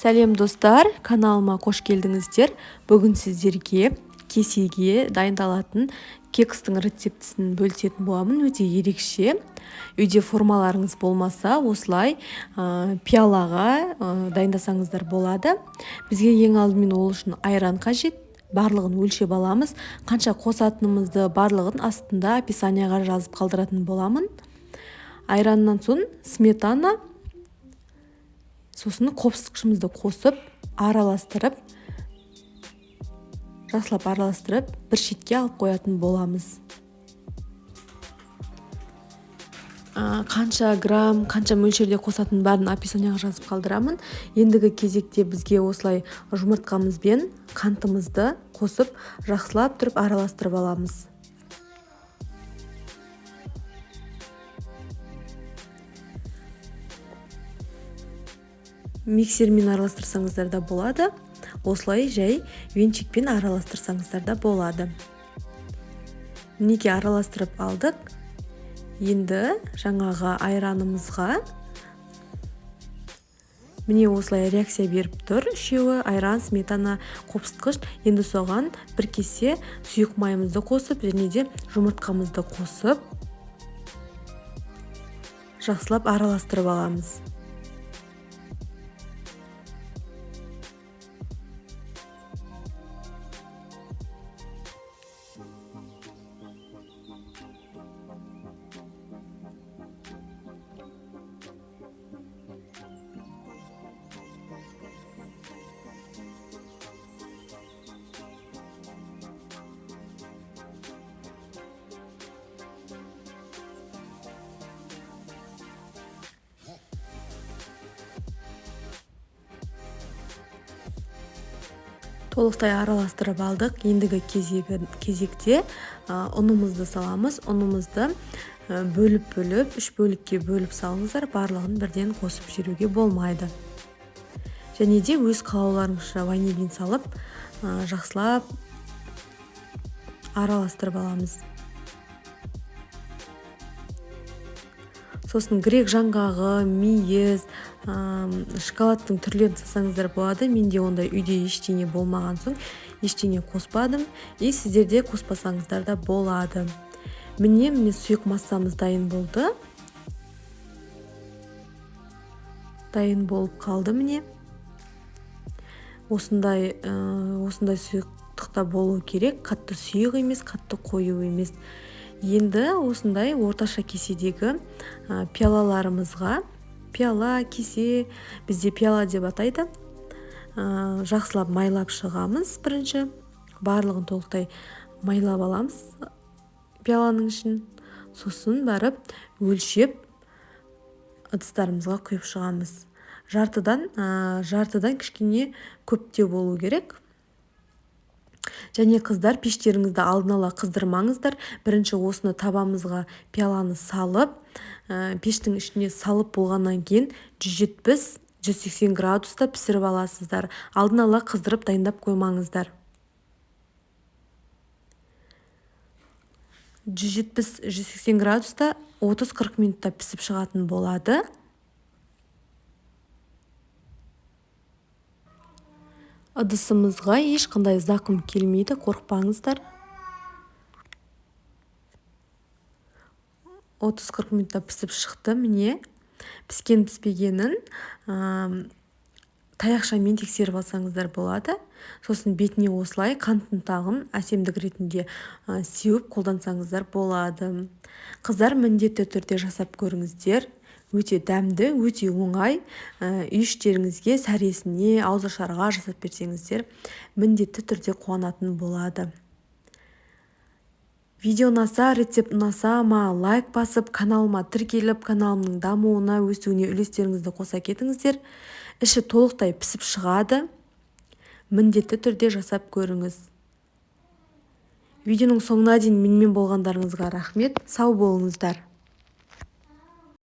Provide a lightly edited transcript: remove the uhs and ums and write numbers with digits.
Сәлем достар, каналыма қош келдіңіздер. Бүгін сіздерге кесеге дайындалатын кекстің рецептісін бөлісетін боламын. Өте ерекше. Үйде формаларыңыз болмаса, осылай пиалаға дайындасаңыздар болады. Бізге ең алдымен ол үшін айран қажет. Барлығын өлшеп аламыз. Қанша қосатынымызды барлығын астында описанияға жазып қалдыратын боламын. Айраннан соң сметана, сосын қопсытқышымызды қосып, жақсылап араластырып, бір шетке алып қоятын боламыз. Қанша грамм, қанша мөлшерде қосатын барын описанияға жазып қалдырамын. Ендігі кезекте бізге осылай жұмыртқамызбен қантымызды қосып, жақсылап тұрып араластырып аламыз. Миксермен араластырсаңыздар да болады. Осылай жай венчикпен араластырсаңыздар да болады. Мінеки араластырып алдық. Енді жаңағы айранымызға міне осылай реакция беріп тұр. Үшеуі айран, сметана, қопсытқыш. Енді соған бір кесе сұйық майымызды қосып, және де жұмыртқамызды қосып, жақсылап араластырып аламыз. Толықтай араластырып алдық. Ендігі кезекте ұнымызды саламыз. Ұнымызды бөліп, үш бөлікке бөліп салыңыздар. Барлығын бірден қосып жіберуге болмайды. Және де өз қалауларыңызша ванилин салып, жақсылап араластырып аламыз. Сосын грек жаңғағы, мейіз, шоколадтың түрлерін салсаңыздар болады. Менде ондай үйде ештеңе болмаған соң ештеңе қоспадым. Сіздерде қоспасаңыздар да болады. Міне сұйық массамыз дайын болды. Дайын болып қалды міне. Осындай сұйықтықта болу керек. Қатты сұйық емес, қатты қою емес. Енді осындай орташа кеседегі пиалаларымызға, пиала, кесе, бізде пиала деп атайды, жақсылап майлап шығамыз бірінші. Барлығын толықтай майлап аламыз пиаланың ішін. Сосын барып өлшеп ыдыстарымызға құйып шығамыз. Жартыдан кішкене көптеу болу керек. Және қыздар, пештеріңізді алдын ала қыздырмаңыздар. Бірінші осыны табамызға пиаланы салып, пештің ішіне салып болғаннан кейін 170-180 градуста пісіріп аласыздар. Алдын ала қыздырып дайындап қоймаңыздар. 170-180 градуста 30-40 минутта пісіп шығатын болады. Ыдысымызға ешқандай зақым келмейді, қорықпаңыздар. 30-40 минутта пісіп шықты. Міне піскен-піспегенін таяқшамен тексеріп алсаңыздар болады. Сосын бетіне осылай қант ұнтағын әсемдік ретінде сеуіп қолдансаңыздар болады. Қыздар, міндетті түрде жасап көріңіздер. Өте дәмді, өте оңай. Үй-іштеріңізге, сәресіне, ауызашарға жасап берсеңіздер, міндетті түрде қуанатын болады. Видео ұнаса, рецепт ұнаса ма, лайк басып, каналыма тіркеліп, каналымның дамуына, өсуіне үлестеріңізді қоса кетіңіздер. Іші толықтай пісіп шығады. Міндетті түрде жасап көріңіз. Видеоның соңына дейін менімен болғандарыңызға рахмет. Сау болыңыздар.